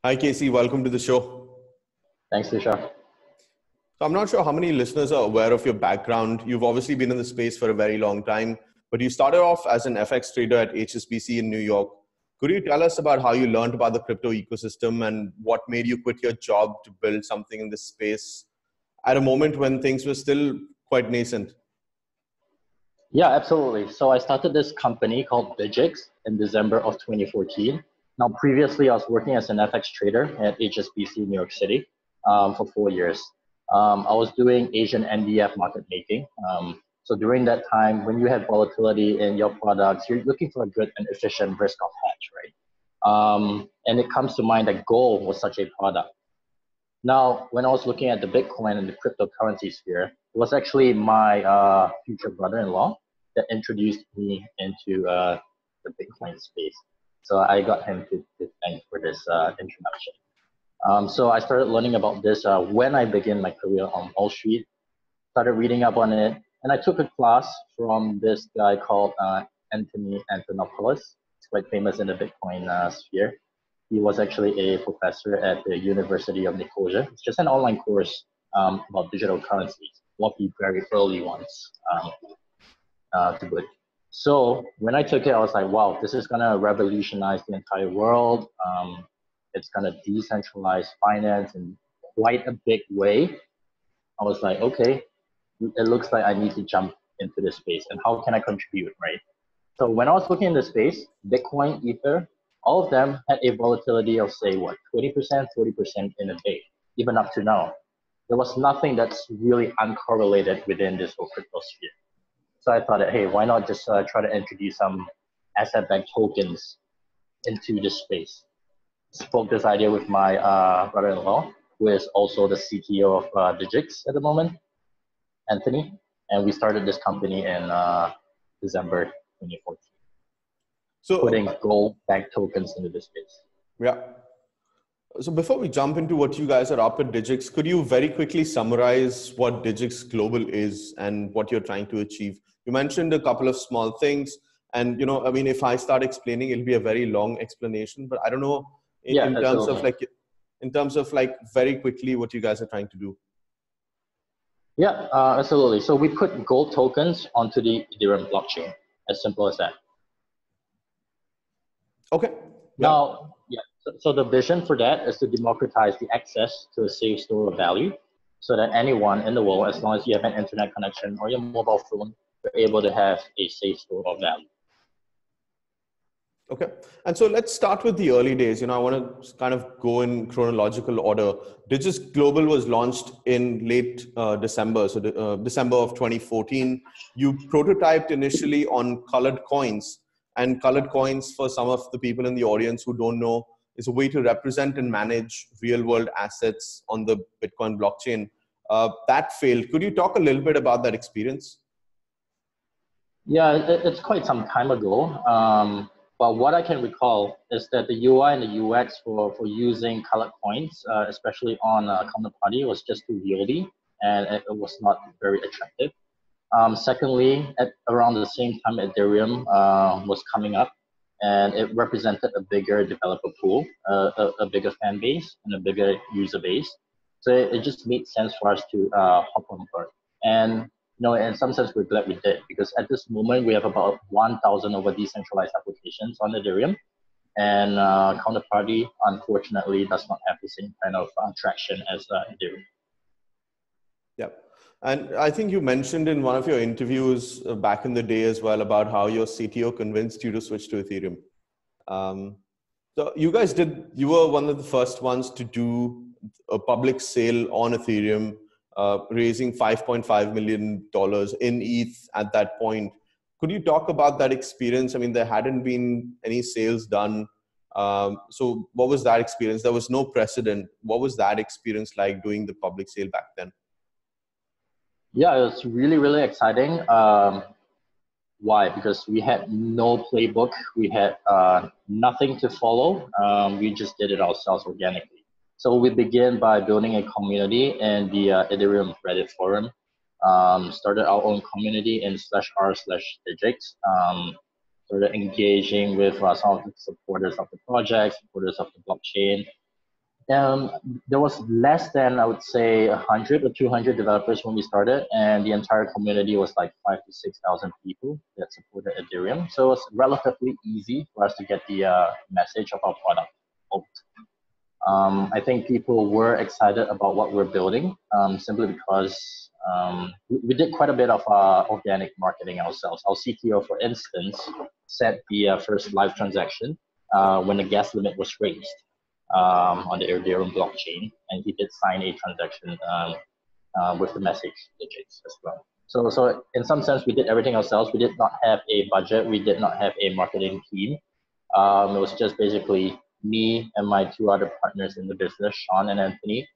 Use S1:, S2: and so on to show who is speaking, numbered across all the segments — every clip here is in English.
S1: Hi, Casey. Welcome to the show.
S2: Thanks, Tushar.
S1: So I'm not sure how many listeners are aware of your background. You've obviously been in the space for a very long time, but you started off as an FX trader at HSBC in New York. Could you tell us about how you learned about the crypto ecosystem and what made you quit your job to build something in this space at a moment when things were still quite nascent?
S2: Yeah, absolutely. So I started this company called Digix in December of 2014. Now, previously, I was working as an FX trader at HSBC New York City for 4 years. I was doing Asian NDF market making. So during that time, when you have volatility in your products, you're looking for a good and efficient risk-off hedge, right? And it comes to mind that gold was such a product. Now, when I was looking at the Bitcoin and the cryptocurrency sphere, it was actually my future brother-in-law that introduced me into the Bitcoin space. So I got him to thank for this introduction. So I started learning about this when I began my career on Wall Street, started reading up on it, and I took a class from this guy called Anthony Antonopoulos. He's quite famous in the Bitcoin sphere. He was actually a professor at the University of Nicosia. It's just an online course about digital currencies, one of the very early ones to boot. So when I took it, I was like, wow, this is going to revolutionize the entire world. It's going to decentralize finance in quite a big way. I was like, okay, it looks like I need to jump into this space. And how can I contribute, right? So when I was looking in the space, Bitcoin, Ether, all of them had a volatility of say what, 20%, 40% in a day, even up to now. There was nothing that's really uncorrelated within this whole crypto sphere. So I thought, that, hey, why not just try to introduce some asset-backed tokens into this space? Spoke this idea with my brother-in-law, who is also the CTO of Digix at the moment, Anthony, and we started this company in December 2014.
S1: So,
S2: Putting gold-backed tokens into the space.
S1: yeah. So before we jump into what you guys are up at Digix, could you very quickly summarize what Digix Global is and what you're trying to achieve? You mentioned a couple of small things, and I mean, if I start explaining, it'll be a very long explanation. But I don't know in terms of like very quickly what you guys are trying to do.
S2: Yeah, absolutely. So we put gold tokens onto the Ethereum blockchain. As simple as that.
S1: Okay.
S2: Now, yeah. So the vision for that is to democratize the access to a safe store of value, so that anyone in the world, as long as you have an internet connection or your mobile phone, you're able to have a safe store of value.
S1: Okay. And so let's start with the early days. I want to kind of go in chronological order. Digix Global was launched in late December, so December of 2014. You prototyped initially on colored coins, and colored coins, for some of the people in the audience who don't know, is a way to represent and manage real world assets on the Bitcoin blockchain. That failed. Could you talk a little bit about that experience?
S2: Yeah, it's quite some time ago. But what I can recall is that the UI and the UX for using colored coins, especially on Counterparty, was just too wieldy, and it was not very attractive. Secondly, at around the same time, Ethereum was coming up, and it represented a bigger developer pool, a bigger fan base, and a bigger user base. So it just made sense for us to hop on board. And in some sense, we're glad we did, because at this moment, we have about 1,000 over decentralized applications on Ethereum. And Counterparty, unfortunately, does not have the same kind of traction as Ethereum.
S1: Yeah. And I think you mentioned in one of your interviews back in the day as well about how your CTO convinced you to switch to Ethereum. So you were one of the first ones to do a public sale on Ethereum, raising $5.5 million in ETH at that point. Could you talk about that experience? I mean, there hadn't been any sales done. So what was that experience? There was no precedent. What was that experience like doing the public sale back then?
S2: Yeah, it was really, really exciting. Why? Because we had no playbook. We had nothing to follow. We just did it ourselves organically. So we began by building a community in the Ethereum Reddit forum. Started our own community in /r/Digix. Started engaging with some of the supporters of the project, supporters of the blockchain. Um, there was less than, I would say, 100 or 200 developers when we started, and the entire community was like 5 to 6,000 people that supported Ethereum. So it was relatively easy for us to get the message of our product out. I think people were excited about what we're building simply because we did quite a bit of organic marketing ourselves. Our CTO, for instance, set the first live transaction when the gas limit was raised on the Ethereum blockchain, and he did sign a transaction with the message digits as well. So in some sense, we did everything ourselves. We did not have a budget. We did not have a marketing team. It was just basically me and my two other partners in the business, Sean and Anthony,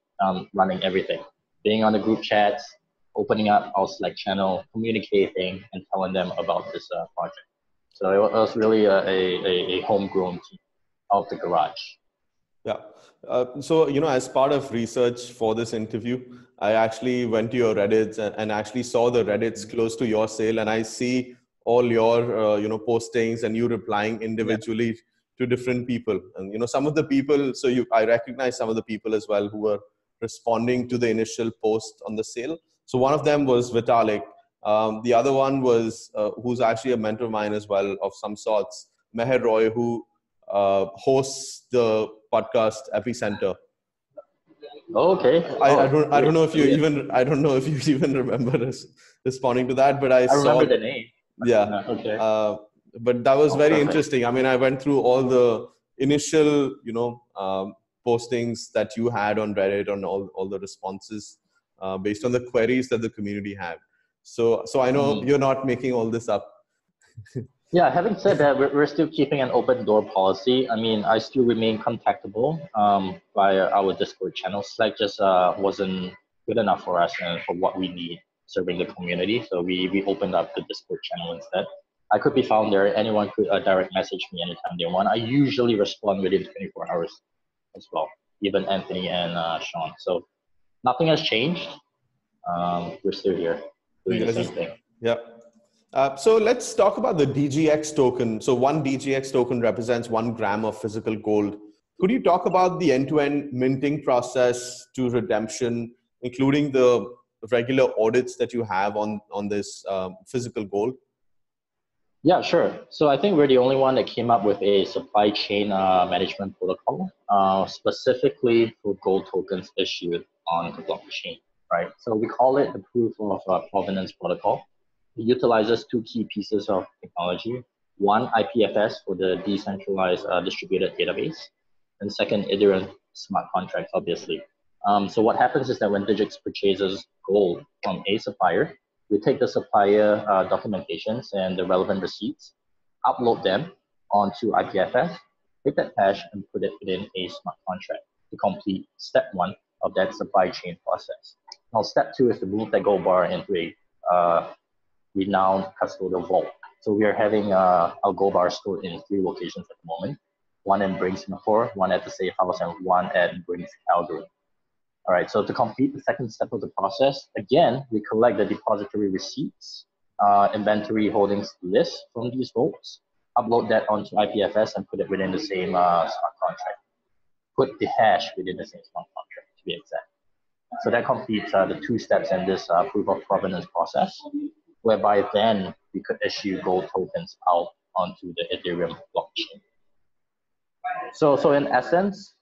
S2: running everything, being on the group chats, opening up our Slack channel, communicating, and telling them about this project. So it was really a homegrown team out of the garage.
S1: Yeah. So, as part of research for this interview, I actually went to your Reddits and actually saw the Reddits close to your sale, and I see all your, postings and you replying individually to different people. And, some of the people, I recognize some of the people as well who were responding to the initial post on the sale. So one of them was Vitalik. The other one was, who's actually a mentor of mine as well, of some sorts, Meher Roy, who hosts the podcast Epicenter.
S2: Okay.
S1: I don't know if you even remember responding to that, but I saw
S2: remember the name.
S1: Yeah.
S2: Okay.
S1: But that was very
S2: perfect.
S1: interesting. I mean, I went through all the initial, postings that you had on Reddit, on all the responses based on the queries that the community had. So I know you're not making all this up.
S2: Yeah, having said that, we're still keeping an open door policy. I mean, I still remain contactable via our Discord channel. Slack just wasn't good enough for us and for what we need serving the community. So we opened up the Discord channel instead. I could be found there. Anyone could direct message me anytime they want. I usually respond within 24 hours as well, even Anthony and Sean. So nothing has changed. We're still here doing the same thing.
S1: Yeah. So let's talk about the DGX token. So one DGX token represents 1 gram of physical gold. Could you talk about the end-to-end minting process to redemption, including the regular audits that you have on this physical gold?
S2: Yeah, sure. So I think we're the only one that came up with a supply chain management protocol, specifically for gold tokens issued on the blockchain, right? So we call it the proof of provenance protocol. It utilizes 2 key pieces of technology. One, IPFS for the decentralized distributed database, and second, Ethereum smart contracts, obviously. So what happens is that when Digix purchases gold from a supplier, we take the supplier documentations and the relevant receipts, upload them onto IPFS, take that hash and put it within a smart contract to complete step 1 of that supply chain process. Now, step 2 is to move that gold bar into a renowned custodial vault. So we are having our gold bar stored in 3 locations at the moment. One in Brink, Singapore, one at the Safe House, and one at Brink, Calgary. All right, so to complete the second step of the process, again, we collect the depository receipts, inventory holdings list from these vaults, upload that onto IPFS and put it within the same smart contract. Put the hash within the same smart contract, to be exact. So that completes the 2 steps in this proof of provenance process, whereby then we could issue gold tokens out onto the Ethereum blockchain. So in essence,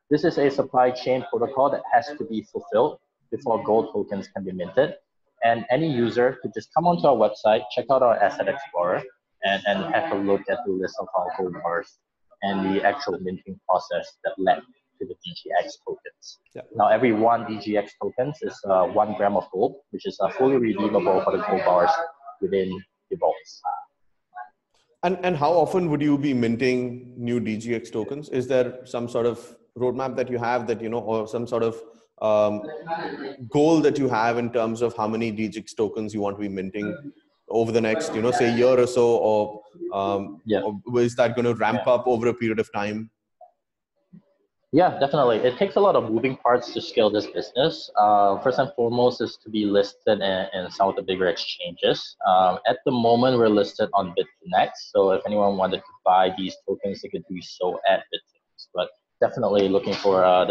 S2: this is a supply chain protocol that has to be fulfilled before gold tokens can be minted. And any user could just come onto our website, check out our Asset Explorer, and have a look at the list of our gold bars and the actual minting process that led to the DGX tokens. Yeah. Now, every 1 DGX tokens is 1 gram of gold, which is fully redeemable for the gold bars within the vaults.
S1: And how often would you be minting new DGX tokens? Is there some sort of roadmap that you have that, or some sort of goal that you have in terms of how many DGX tokens you want to be minting over the next, say year or so, or is that going to ramp up over a period of time?
S2: Yeah, definitely. It takes a lot of moving parts to scale this business. First and foremost is to be listed in some of the bigger exchanges. At the moment, we're listed on BitConnect. So if anyone wanted to buy these tokens, they could do so at BitConnect. But definitely looking for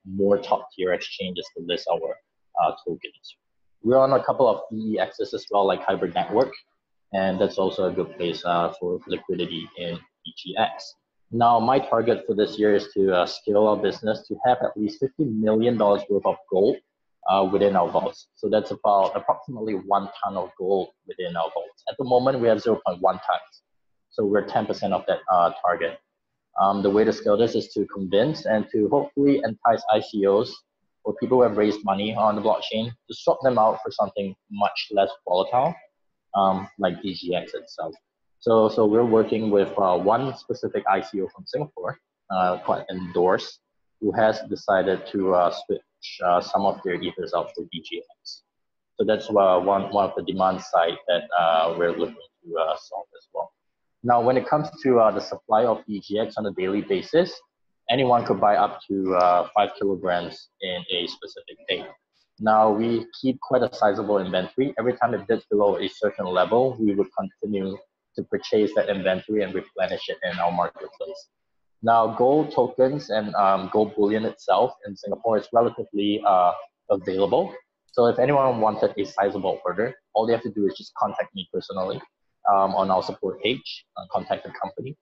S2: more top-tier exchanges to list our tokens. We're on a couple of DEXs as well, like Hybrid Network, and that's also a good place for liquidity in BGX. Now, my target for this year is to scale our business to have at least $50 million worth of gold within our vaults. So that's about approximately 1 ton of gold within our vaults. At the moment, we have 0.1 tons. So we're 10% of that target. The way to scale this is to convince and to hopefully entice ICOs or people who have raised money on the blockchain to swap them out for something much less volatile, like DGX itself. So we're working with one specific ICO from Singapore, quite Endorse, who has decided to switch some of their ethers out for DGX. So that's one of the demand side that we're looking to solve as well. Now, when it comes to the supply of DGX on a daily basis, anyone could buy up to 5 kilograms in a specific day. Now, we keep quite a sizable inventory. Every time it dips below a certain level, we would continue to purchase that inventory and replenish it in our marketplace. Now, gold tokens and gold bullion itself in Singapore is relatively available. So if anyone wanted a sizable order, all they have to do is just contact me personally on our support page, contact the company,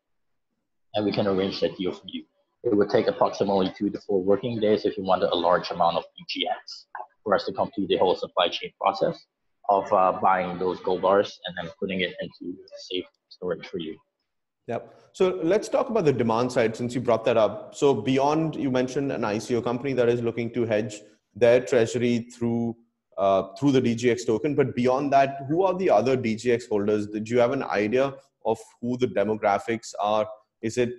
S2: and we can arrange that deal for you. It would take approximately 2 to 4 working days if you wanted a large amount of BGX for us to complete the whole supply chain process of buying those gold bars and then putting it into safe storage for you.
S1: Yep. So let's talk about the demand side since you brought that up. So beyond, you mentioned an ICO company that is looking to hedge their treasury through the DGX token. But beyond that, who are the other DGX holders? Did you have an idea of who the demographics are? Is it,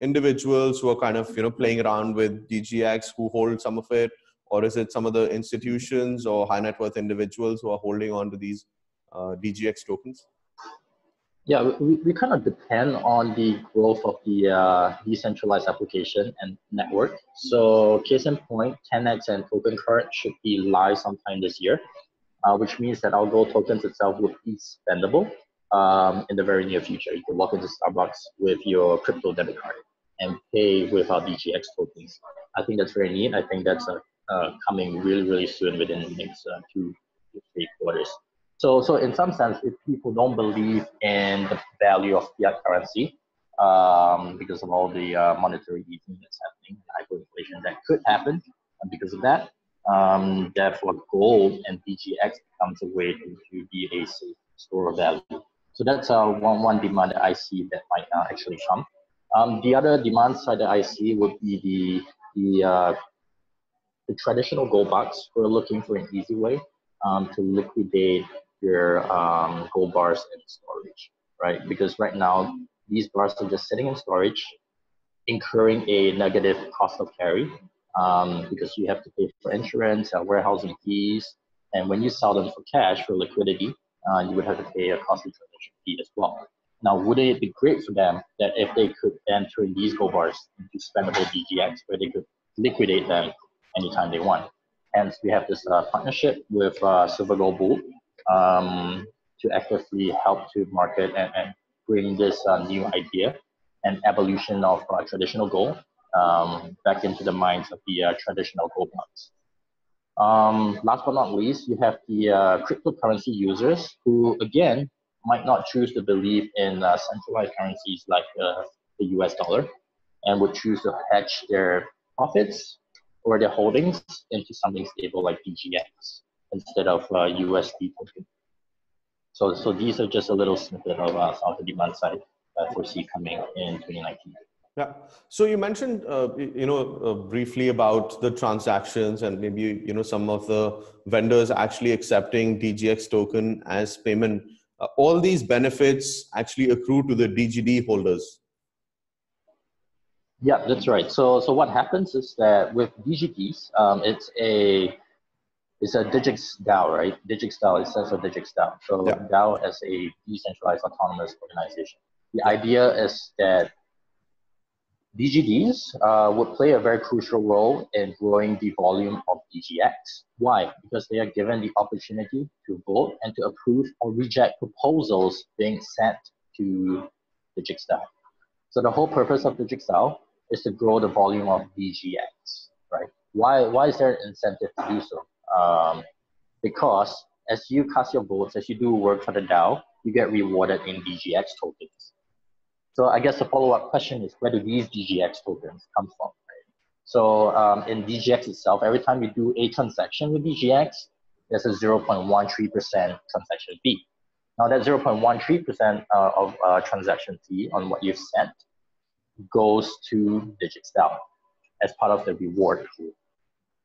S1: individuals who are kind of, playing around with DGX who hold some of it? Or is it some of the institutions or high net worth individuals who are holding on to these DGX tokens?
S2: Yeah, we kind of depend on the growth of the decentralized application and network. So case in point, 10x and Token Card should be live sometime this year, which means that our gold tokens itself would be spendable in the very near future. You can walk into Starbucks with your crypto debit card and pay with our DGX tokens. I think that's very neat. I think that's coming really, really soon within the next 2 to 3 quarters. So in some sense, if people don't believe in the value of fiat currency because of all the monetary easing that's happening, hyperinflation that could happen, and because of that, therefore gold and DGX becomes a way to be a safe store of value. So that's one demand that I see that might actually come. The other demand side that I see would be the traditional gold bucks who are looking for an easy way to liquidate your gold bars in storage, right? Because right now, these bars are just sitting in storage, incurring a negative cost of carry because you have to pay for insurance, warehousing fees, and when you sell them for cash, for liquidity, you would have to pay a costly transaction fee as well. Now, wouldn't it be great for them that if they could then turn these gold bars into spendable DGX where they could liquidate them anytime they want? Hence, we have this partnership with Silver Gold Bull to actively help to market and bring this new idea and evolution of traditional gold back into the minds of the traditional gold bucks. Last but not least, you have the cryptocurrency users who, again, might not choose to believe in centralized currencies like the US dollar and would choose to hedge their profits or their holdings into something stable like DGX instead of USD token. So these are just a little snippet of some of the demand side that I foresee coming in 2019.
S1: Yeah. So you mentioned, briefly about the transactions and maybe, some of the vendors actually accepting DGX token as payment. All these benefits actually accrue to the DGD holders.
S2: Yeah, that's right. So what happens is that with DGDs, it's a Digix DAO, right? Digix DAO, it stands for Digix DAO. So yeah. DAO as a decentralized autonomous organization. The idea is that DGDs would play a very crucial role in growing the volume of DGX. Why? Because they are given the opportunity to vote and to approve or reject proposals being sent to Digix DAO. So the whole purpose of Digix DAO is to grow the volume of DGX, right? Why is there an incentive to do so? Because as you cast your votes, as you do work for the DAO, you get rewarded in DGX tokens. So I guess the follow-up question is, where do these DGX tokens come from? Right? So in DGX itself, every time you do a transaction with DGX, there's a 0.13% transaction fee. Now that 0.13% of transaction fee on what you've sent goes to Digix DAO as part of the reward pool.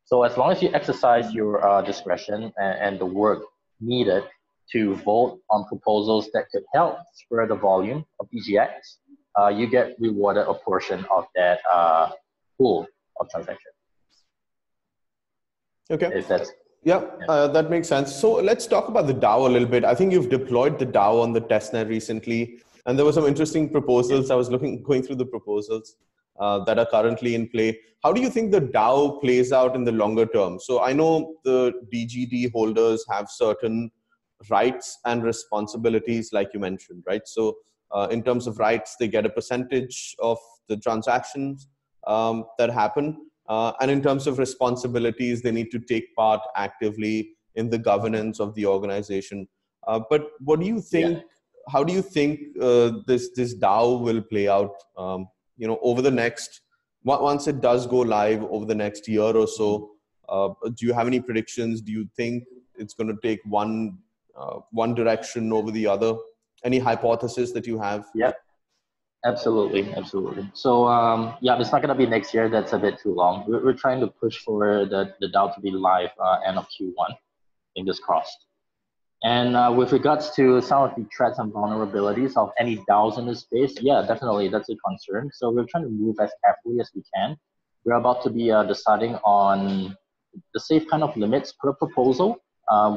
S2: So as long as you exercise your discretion and the work needed to vote on proposals that could help spur the volume of DGX, you get rewarded a portion of that pool of transactions.
S1: Okay.
S2: Yeah,
S1: that makes sense. So let's talk about the DAO a little bit. I think you've deployed the DAO on the testnet recently, and there were some interesting proposals. I was going through the proposals that are currently in play. How do you think the DAO plays out in the longer term? So I know the DGD holders have certain rights and responsibilities, like you mentioned, right? So in terms of rights, they get a percentage of the transactions that happen. And in terms of responsibilities, they need to take part actively in the governance of the organization. But what do you think? Yeah. How do you think this DAO will play out? Over the next, once it does go live over the next year or so, do you have any predictions? Do you think it's going to take one direction over the other? Any hypothesis that you have?
S2: Yeah. Absolutely. So it's not going to be next year. That's a bit too long. We're trying to push for the DAO to be live end of Q1, fingers crossed. And with regards to some of the threats and vulnerabilities of any DAOs in this space, yeah, definitely that's a concern. So we're trying to move as carefully as we can. We're about to be deciding on the safe kind of limits per proposal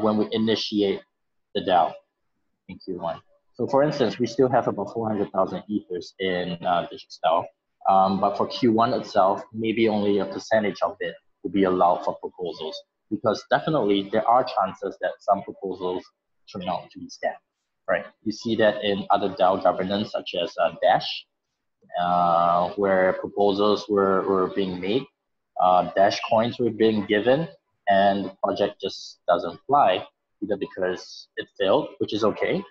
S2: when we initiate the DAO in Q1. So for instance, we still have about 400,000 ethers in Digix DAO, but for Q1 itself, maybe only a percentage of it will be allowed for proposals, because definitely there are chances that some proposals turn out to be scam, right? You see that in other DAO governance, such as Dash, where proposals were being made, Dash coins were being given, and the project just doesn't fly, either because it failed, which is okay,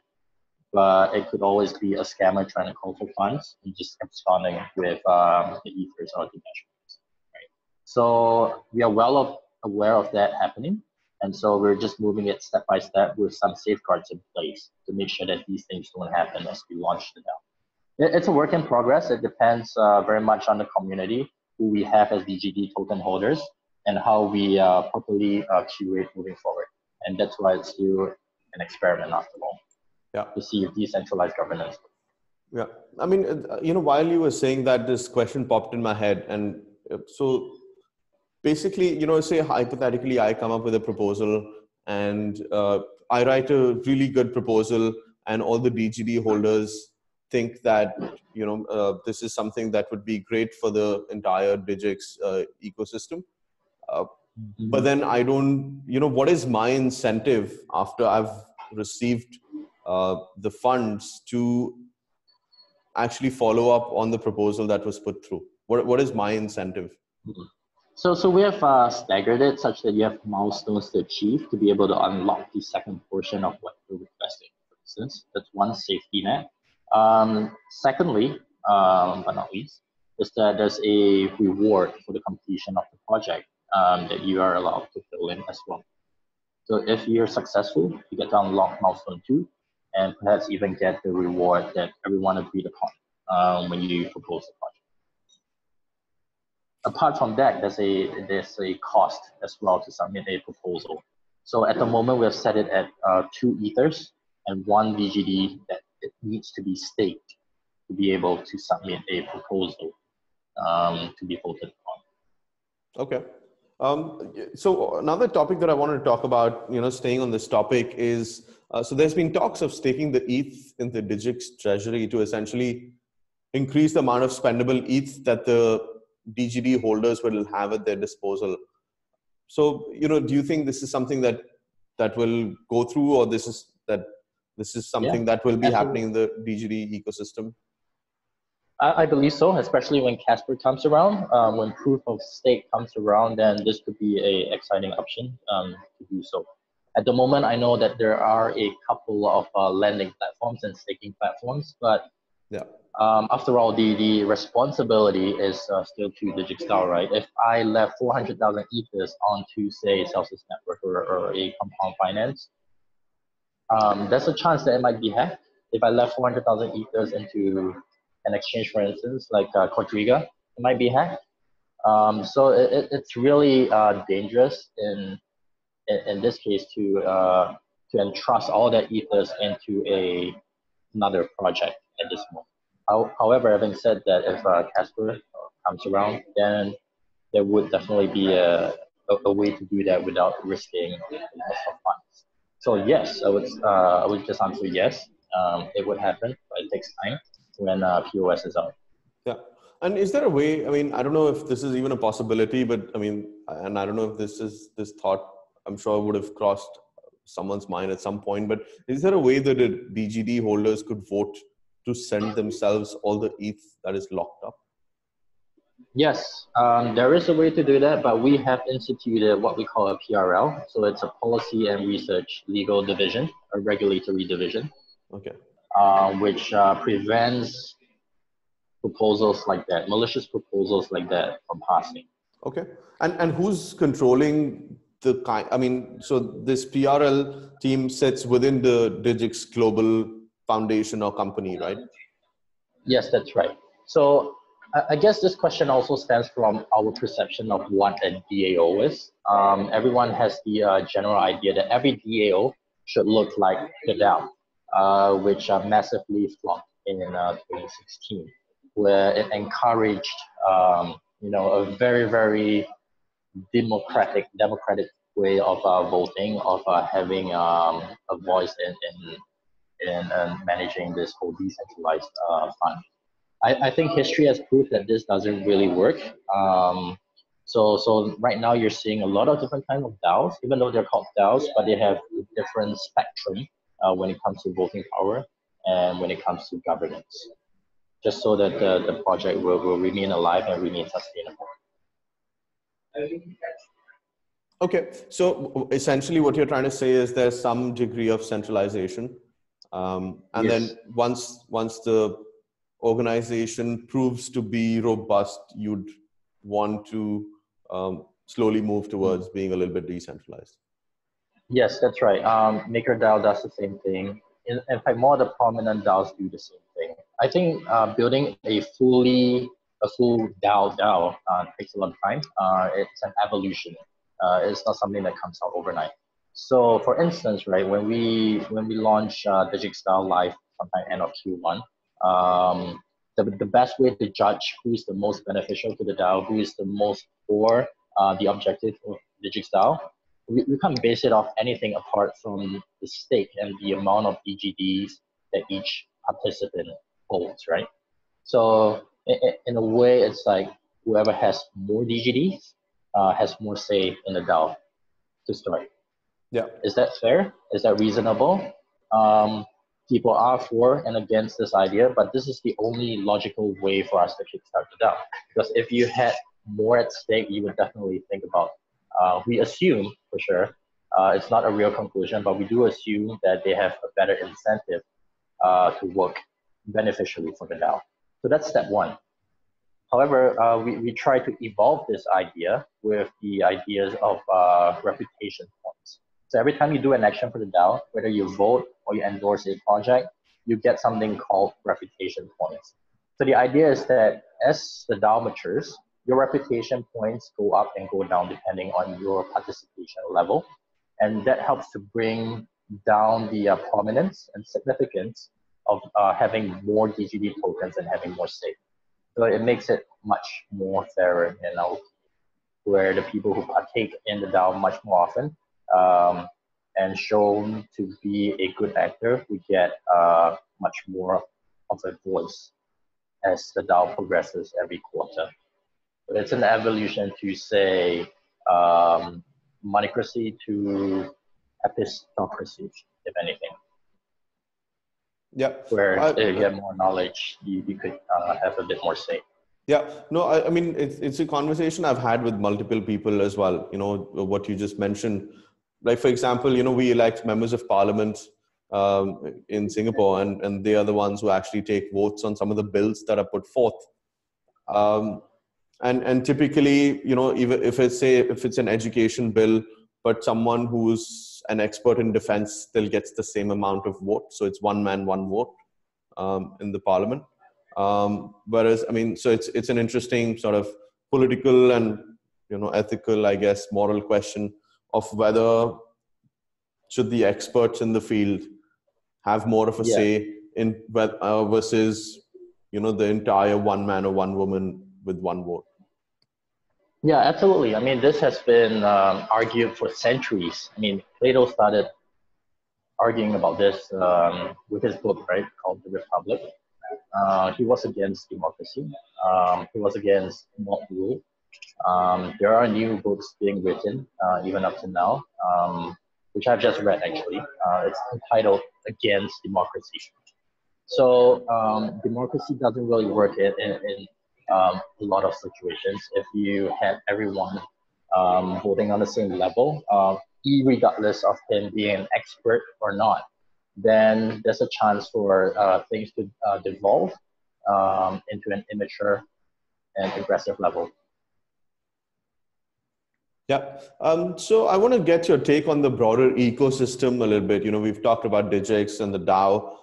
S2: but it could always be a scammer trying to call for funds and just absconding with the ethers or the Dash coins, right? So we are well aware of that happening. And so we're just moving it step by step with some safeguards in place to make sure that these things don't happen as we launch the DAO. It's a work in progress. It depends very much on the community, who we have as DGD token holders, and how we properly curate moving forward. And that's why it's still an experiment after all. Yeah. To see if decentralized governance.
S1: Yeah. I mean, while you were saying that, this question popped in my head. And so basically, say hypothetically, I come up with a proposal and I write a really good proposal, and all the DGD holders think that, this is something that would be great for the entire Digix ecosystem. But then I don't, what is my incentive after I've received the funds to actually follow up on the proposal that was put through? What is my incentive?
S2: So we have staggered it such that you have milestones to achieve to be able to unlock the second portion of what you're requesting, for instance. That's one safety net. Secondly, but not least, is that there's a reward for the completion of the project that you are allowed to fill in as well. So if you're successful, you get to unlock milestone 2, and perhaps even get the reward that everyone agreed upon when you propose the project. Apart from that, there's a cost as well to submit a proposal. So at the moment, we have set it at 2 ethers and 1 DGD that it needs to be staked to be able to submit a proposal to be voted upon.
S1: Okay. So another topic that I wanted to talk about, staying on this topic is, so there's been talks of staking the ETH in the Digix treasury to essentially increase the amount of spendable ETH that the DGD holders will have at their disposal. So, do you think this is something that will go through, or this is something that will be happening in the DGD ecosystem?
S2: I believe so, especially when Casper comes around. When proof of stake comes around, then this could be a exciting option to do so. At the moment, I know that there are a couple of lending platforms and staking platforms, but
S1: Yeah.
S2: after all, the responsibility is still to DigitStyle, right? If I left 400,000 ethers onto, say, Celsius Network or a Compound Finance, there's a chance that it might be hacked. If I left 400,000 ethers into an exchange, for instance, like Quadriga, it might be hacked. So it's really dangerous in this case to entrust all that ethers into another project at this moment. However, having said that, if Casper comes around, then there would definitely be a way to do that without risking loss of funds. So yes, I would just answer yes. It would happen, but it takes time when POS is out.
S1: Yeah. And is there a way, I mean, I don't know if this is even a possibility, but I mean, and I don't know if this thought, I'm sure would have crossed someone's mind at some point, but is there a way that DGD holders could vote to send themselves all the ETH that is locked up?
S2: Yes, there is a way to do that, but we have instituted what we call a PRL. So it's a policy and research legal division, a regulatory division.
S1: Okay.
S2: Which prevents proposals like that, malicious proposals like that from passing.
S1: Okay. And who's controlling the kind, I mean, so this PRL team sits within the Digix Global Foundation or company, right?
S2: Yes, that's right. So I guess this question also stems from our perception of what a DAO is. Everyone has the general idea that every DAO should look like the DAO, which massively flopped in 2016, where it encouraged, a very, very democratic way of voting, of having a voice in managing this whole decentralized fund. I think history has proved that this doesn't really work. So right now you're seeing a lot of different kinds of DAOs, even though they're called DAOs, but they have a different spectrum when it comes to voting power and when it comes to governance, just so that the project will remain alive and remain sustainable.
S1: Okay, so essentially what you're trying to say is there's some degree of centralization. And
S2: Yes.
S1: then once the organization proves to be robust, you'd want to slowly move towards being a little bit decentralized.
S2: Yes, that's right. MakerDAO does the same thing. In fact, more of the prominent DAOs do the same thing. I think building a full DAO takes a lot of time. It's an evolution. It's not something that comes out overnight. So, for instance, right, when we launch DigitStyle Live sometime end of Q1, the best way to judge who is the most beneficial to the DAO, who is the most for the objective of DigitStyle, we can't base it off anything apart from the stake and the amount of DGDs that each participant holds, right? So in a way, it's like whoever has more DGDs has more say in the DAO to start.
S1: Yeah.
S2: Is that fair? Is that reasonable? People are for and against this idea, but this is the only logical way for us to kickstart the DAO. Because if you had more at stake, you would definitely think about. We assume for sure, it's not a real conclusion, but we do assume that they have a better incentive to work beneficially for the DAO. So that's step one. However, we try to evolve this idea with the ideas of reputation points. So every time you do an action for the DAO, whether you vote or you endorse a project, you get something called reputation points. So the idea is that as the DAO matures, your reputation points go up and go down depending on your participation level. And that helps to bring down the prominence and significance of having more DGD tokens and having more stake. So it makes it much more fairer, where the people who partake in the DAO much more often and shown to be a good actor, we get much more of a voice as the DAO progresses every quarter. But it's an evolution to say monocracy to epistocracy, if anything.
S1: Yeah.
S2: where if you have more knowledge, you could have a bit more say.
S1: Yeah, no, I mean, it's a conversation I've had with multiple people as well. You know, what you just mentioned. Like, for example, you know, we elect members of parliament in Singapore, and they are the ones who actually take votes on some of the bills that are put forth. And typically, you know, even if it's an education bill, but someone who's an expert in defense still gets the same amount of vote. So it's one man, one vote in the parliament. Whereas, I mean, so it's an interesting sort of political and, you know, ethical, I guess, moral question of whether should the experts in the field have more of a say in versus, you know, the entire one man or one woman with one vote.
S2: Yeah, absolutely. I mean, this has been argued for centuries. I mean, Plato started arguing about this with his book, right, called The Republic. He was against democracy. He was against mob rule. There are new books being written, even up to now, which I've just read actually. It's entitled Against Democracy. So democracy doesn't really work in a lot of situations. If you had everyone voting on the same level, regardless of him being an expert or not, then there's a chance for things to devolve into an immature and aggressive level.
S1: Yeah. So I want to get your take on the broader ecosystem a little bit. You know, we've talked about Digix and the DAO.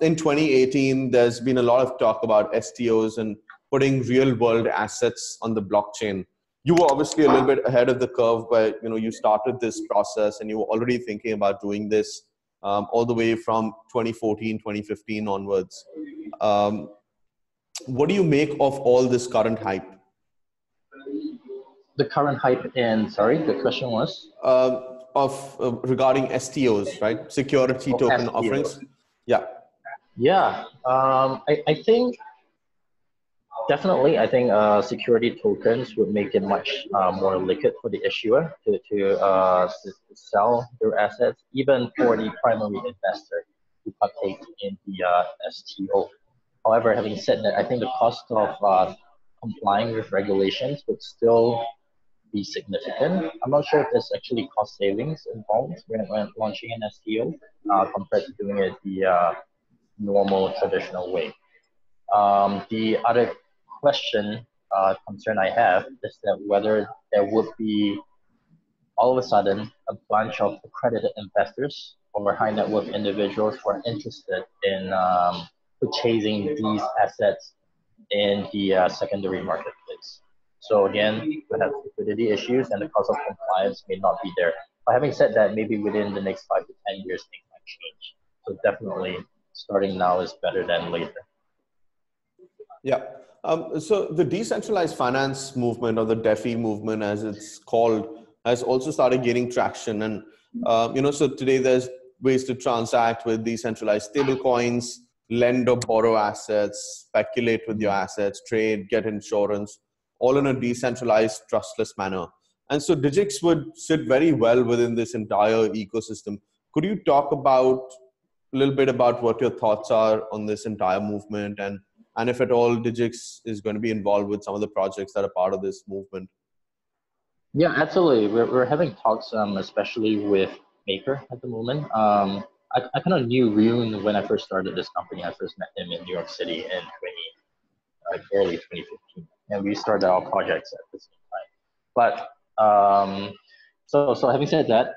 S1: In 2018, there's been a lot of talk about STOs and putting real world assets on the blockchain. You were obviously a little bit ahead of the curve, but, you know, you started this process and you were already thinking about doing this all the way from 2014, 2015 onwards. What do you make of all this current hype?
S2: The current hype the question was?
S1: Regarding STOs, right? Security token
S2: STOs.
S1: offerings. Yeah.
S2: Yeah. I think definitely, I think security tokens would make it much more liquid for the issuer to sell their assets, even for the primary investor to partake in the STO. However, having said that, I think the cost of complying with regulations would still be significant. I'm not sure if there's actually cost savings involved when launching an STO compared to doing it the normal traditional way. The other concern I have is that whether there would be all of a sudden a bunch of accredited investors or high net worth individuals who are interested in purchasing these assets in the secondary marketplace. So again, we have liquidity issues and the cost of compliance may not be there. But having said that, maybe within the next 5 to 10 years, things might change. So definitely starting now is better than later.
S1: Yeah. So the decentralized finance movement, or the DeFi movement as it's called, has also started gaining traction. And, you know, so today there's ways to transact with decentralized stable coins, lend or borrow assets, speculate with your assets, trade, get insurance, all in a decentralized, trustless manner. And so Digix would sit very well within this entire ecosystem. Could you talk about a little bit about what your thoughts are on this entire movement, and if at all Digix is going to be involved with some of the projects that are part of this movement?
S2: Yeah, absolutely. We're having talks, especially with Maker at the moment. I kind of knew Rune when I first started this company. I first met him in New York City in early 2015, and we started our projects at the same time. But so having said that,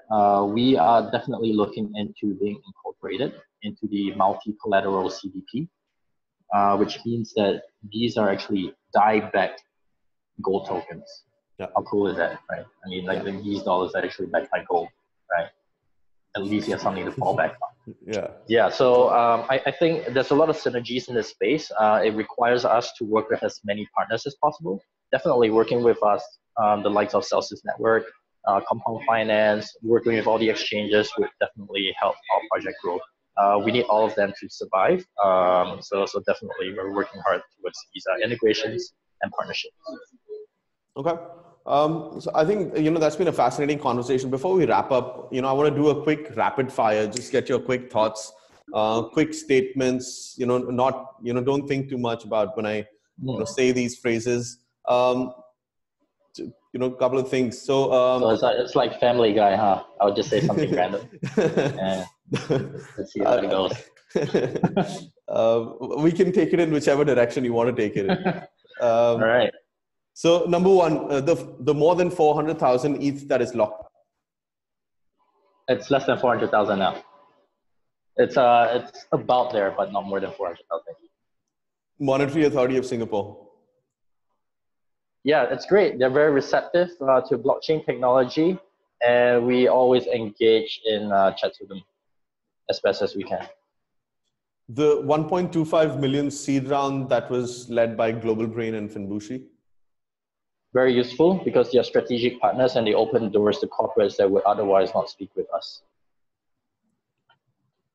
S2: we are definitely looking into being incorporated into the multi-collateral CDP, which means that these are actually DAI-backed gold tokens.
S1: Yeah.
S2: How cool is that, right? I mean, like these dollars are actually backed by gold, right? At least you have something to fall back on.
S1: Yeah.
S2: Yeah. So I think there's a lot of synergies in this space. It requires us to work with as many partners as possible. Definitely working with us, the likes of Celsius Network, Compound Finance, working with all the exchanges would definitely help our project grow. We need all of them to survive. So definitely we're working hard towards these integrations and partnerships.
S1: Okay. So I think, you know, that's been a fascinating conversation. Before we wrap up, you know, I want to do a quick rapid fire, just get your quick thoughts. quick statements, not, don't think too much about when I say these phrases. A couple of things.
S2: So it's like Family Guy, huh? I'll just say something random. And let's see how it goes.
S1: We can take it in whichever direction you want to take it in.
S2: All right.
S1: So number one, the more than 400,000 ETH that is locked.
S2: It's less than 400,000 now. It's about there, but not more than 400,000.
S1: Monetary Authority of Singapore.
S2: Yeah, it's great. They're very receptive to blockchain technology, and we always engage in chats with them as best as we can.
S1: The 1.25 million seed round that was led by Global Brain and Finbushi.
S2: Very useful because they are strategic partners and they open doors to corporates that would otherwise not speak with us.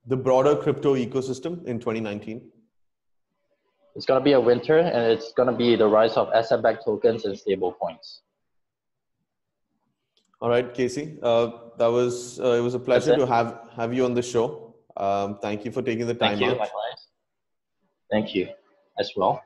S1: The broader crypto ecosystem in 2019.
S2: It's going to be a winter, and it's going to be the rise of asset-backed tokens and stable coins.
S1: All right, Casey, it was a pleasure to have you on the show. Thank you for taking the time out.
S2: Thank you, likewise. Thank you as well.